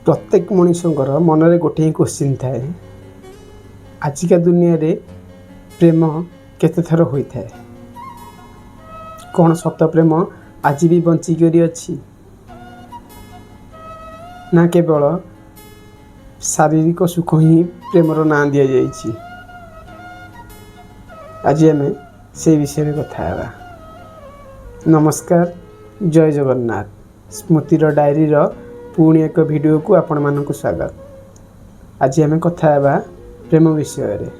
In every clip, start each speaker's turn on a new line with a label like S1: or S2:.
S1: प्रत्येक मनुष्यर मनरे गोटे क्वेश्चन थाए आजिका दुनिया रे प्रेम केते थर होता है। कौन सत प्रेम आज भी बंचिक अच्छी ना केवल शारीरिक सुख ही प्रेमर ना दि जाइए। आज आम से विषय कथा है। नमस्कार, जय जगन्नाथ। स्मृतिर डायरी पुणी एक वीडियो को आपण मानक स्वागत। आज आम कथा है प्रेम विषय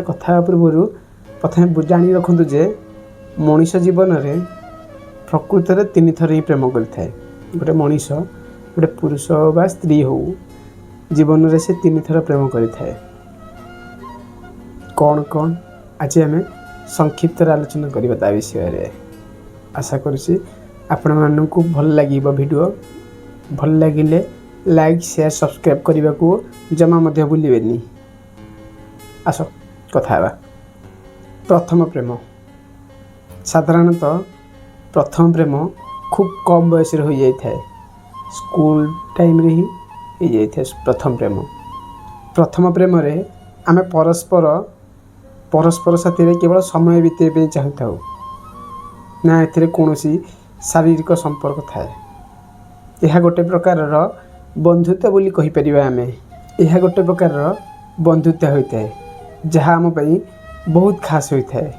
S1: कथा पूर्व प्रथम जानी रखु जे मनीष जीवन में प्रकृत में 3 थर ही प्रेम करता है। गोटे मनीष गोटे पुरुष बा स्त्री हो जीवन में से 3 थर प्रेम करता है। कौन कौन आज आम संक्षिप्त आलोचना करवा विषय। आशा करुँची आपण मानक भल लगे वीडियो। भल लगिले लाइक शेयर सब्सक्राइब करने को जमा मध्य भूलें। आस कथा है प्रथम प्रेम। साधारणतः प्रथम प्रेम खूब कम बयस हो जाए। स्कूल टाइम रे ही जाए प्रथम प्रेम। प्रथम प्रेम रे आमे परस्पर साथी केवल समय बीते चाहूँ ना ए कौन शारीरिक संपर्क थाए। यह गोटे प्रकार बंधुत्व बोली कहि परिबा। आमे यह गोटे प्रकार बंधुत्व होता है जहाँ आम पई बहुत खास होता है।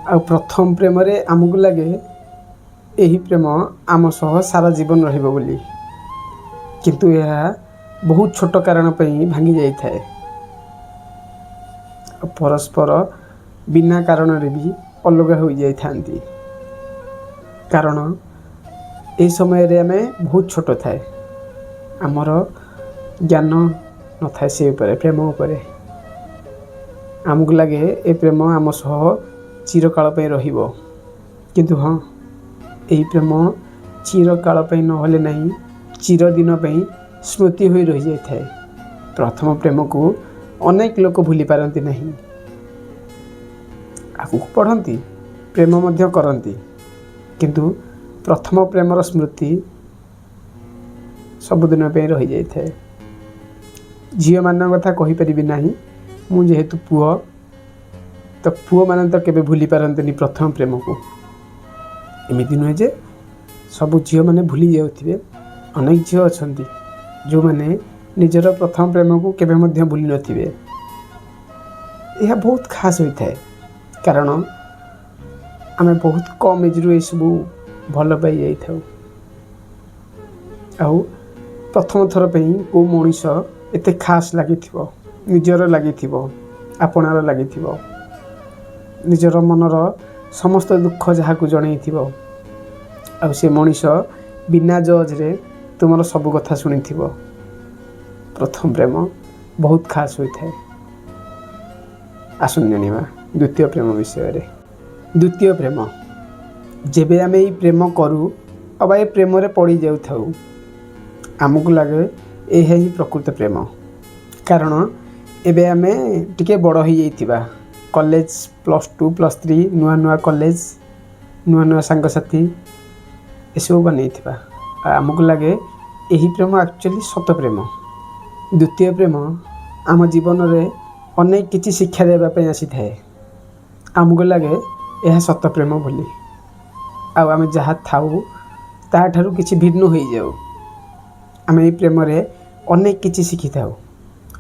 S1: आ प्रथम प्रेम रे आमको लगे यही प्रेम आम सह सारा जीवन रहिबो बोली, किंतु यह बहुत छोट कारण पई भांगी जाई थाए। परस्पर बिना कारण रे भी अलग हो जाई थांती। कारण ए समय रे आमे बहुत छोट थाए, आमर ज्ञान न थाए से ऊपर प्रेम उपरे। आमको लगे ए प्रेम आम सह चिरकाल पे रहिबो, किंतु हाँ यही प्रेम चिरकाल पे नहले नहीं चिरदिन पे स्मृति हो रही जाए थाए। प्रथम प्रेम को अनेक लोक भूली पारती नहीं। आगु पढ़ती प्रेम मध्य करती, किंतु प्रथम प्रेमर स्मृति सबुदिन पे रही जाए थाए। झील मान कथा कही पारि नहीं मु जेहेतु पुओ, तो पुओ मैंने तो केबे भूली पारती प्रथम प्रेम को। एमती नुहे जे सब झील मैंने भूली जाऊे। अनेक झील अच्छा जो मैंने निजर प्रथम प्रेम को केबे मध्य भूली नथिबे। यह बहुत खास होता है कारण आम बहुत कम एज रु सब भल पाई जाई। आउ प्रथम थर पे को मनीष एते खास लगी निजर लगी आपणार लगी निजर मनर समस्त दुख जहाँ को जन आ से मनीष बिना जज रे तुमर सब कथा शुणी। प्रथम प्रेम बहुत खास होता है। आसुन जानिबा द्वितीय प्रेम विषय। द्वितीय प्रेम जेबे आमे ई प्रेम करूँ अब ये प्रेम रे पड़ी जाऊ आमको लगे यह ही प्रकृत प्रेम। कारण एबे आमे टिके बड़ हो जाइथिबा कॉलेज +2 +3 नुआ नुआ कॉलेज नुआ नुआ सांगसाथी एसबू बन आमको लगे यही प्रेम एक्चुअली सत प्रेम। द्वितीय प्रेम आम जीवन में अनेक किछि शिक्षा देवाई आसी थाए। आमको लगे यह सत प्रेम बोली। आम जहाँ थाऊ ताठारू किछि भिन्न हो जाऊ। आम ये प्रेम रे अनेक किछि शिखी थाऊ,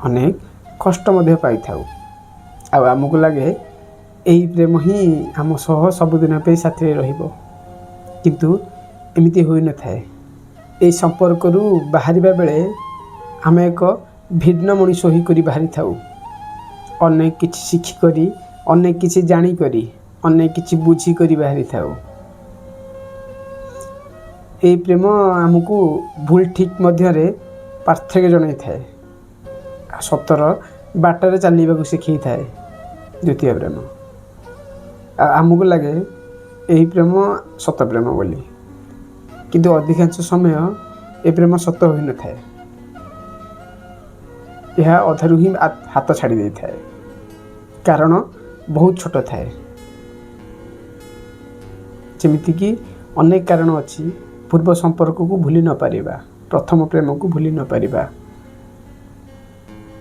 S1: अनेक कष्ट मध्य पाई थाऊ। आमको लगे यही प्रेम ही आम सह सबुदिन पे साथी रहिबो, किंतु एमिति होई न थाए। ए संपर्क रु बाहरिबा बेले आम एक भिन्न मनीष ही करी बाहरी थाऊ। अनेक किछि शिखी करी, अनेक किछि जानी करी, अनेक किछि बुझी करी बाहरी थाऊ। ये प्रेम आमको भूल ठीक मध्य पार्थक्य जन थाए। सतर बाटर चलने को शिखी थाए द्वितीय प्रेम। आमको लगे यही प्रेम सत प्रेम बोली, किंतु अधिकांश समय ये प्रेम सत हो न थाए। यह अधारू ही हाथ छाड़ी दे थाए कारण बहुत छोट थाए। जमिति कि अनेक कारण अच्छी पूर्व संपर्क को भूली न पारिबा। प्रथम प्रेम को भूली न पारिबा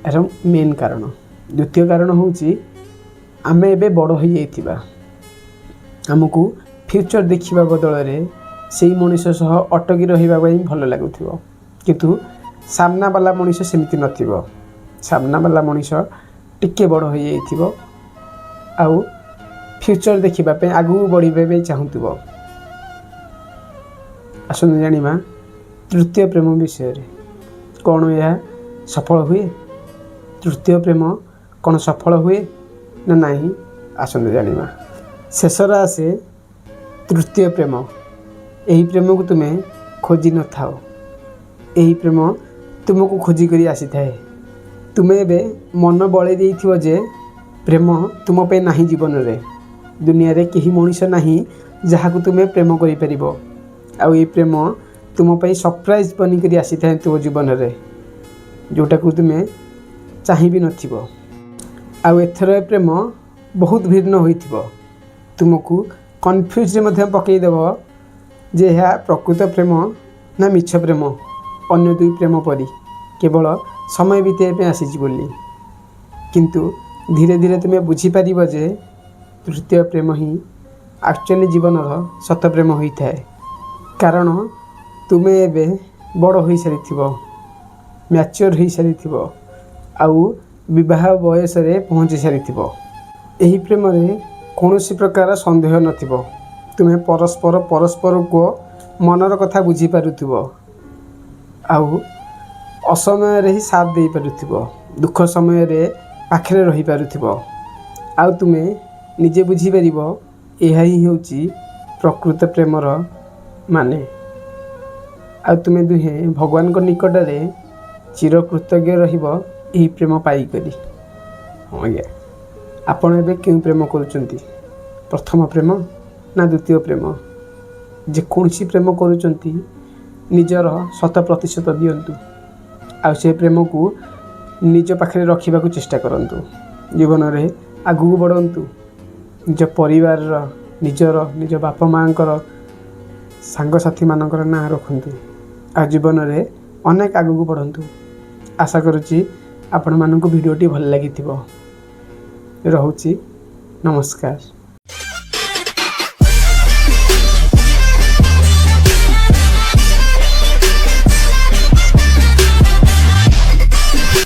S1: यार मेन कारण। द्वितीय कारण होची आमे एबे बड़ हो जाइथिबा आमको फ्यूचर देखिबा बदल रे सेही मनुष्य सह अटकी रहिबा पई भल लागुथिबो किंतु सामना वाला मनुष्य सेमिति नथिबो। सामना वाला मनुष्य टिके बड़ हो जाइथिबो आउ फ्यूचर देखिबा पे आगु बढ़िबे पे चाहुथिबो। आसुन जानिबा तृतीय प्रेम विषय रे कौन यह सफल हुए। तृतीय प्रेम कौन सफल हुए ना नहीं आसुन जानिबा। शेषर आसे तृतीय प्रेम। यही प्रेम को तुम्हें खोजी न थाओ यही प्रेम तुमको खोजी करी आसी थाए। तुम्हें एबे मन बड़े देइथिबो जे प्रेम तुम पे नाही जीवन रे दुनिया रे केही मनुष्य नाही जहाँ को तुम्हें प्रेम करि परिबो आउ ये प्रेम तुम पे सरप्राइज बनी करी आसी थाए तुम जीवन रे जोटा को तुम्हें चाहि भी नथिबो। आउ एथर प्रेम बहुत भिन्न होइथिबो तुमको कन्फ्यूज रे मध्य पकई देबो जे यह प्रकृत प्रेम ना मिछ प्रेम अन्य दुई प्रेम परी केवल समय बीते पे आसीची बोली किंतु धीरे धीरे तुम्हें बुझी पारिबो जे तृतीय प्रेम ही एक्चुअली जीवन सत प्रेम होता है कारण तुम्हें एबे बड़ हो सारी मैच्योर हो सारी आउ विवाह बयस रे पहुँची सारी यही प्रेम रे कौन प्रकार संदेह नथिबो तुम्हें परस्पर परस्पर को मनर कथा बुझी पारुथिबो आउ असमय रे ही साथ दे पारुथिबो दुख समय रे पाखरे रही पारुथिबो आउ तुम्हें निजे बुझी पारिबो एहा ही होची प्रकृत प्रेमर माने। आउ तुम्हें दुहे भगवान को निकट रे चिर कृतज्ञ रहिबो एही प्रेम पाई करी। हाँ आज्ञा आपण एबे क्यों प्रेम करूचंती प्रथम प्रेम ना द्वितीय प्रेम जेकोसी प्रेम करूचंती निजर 100% दियंतु आउ से प्रेम को निज पाखे रखा चेष्टा करंतु जीवन रे आगु बढ़ंतु निज परिवार निजर निज बापा माँ सांगसाथी मानकर ना रखंतु आ जीवन रे अनेक आगु बढ़ंतु। आशा करुच्ची आपण मानक वीडियोटी भल लगी रहुची। नमस्कार।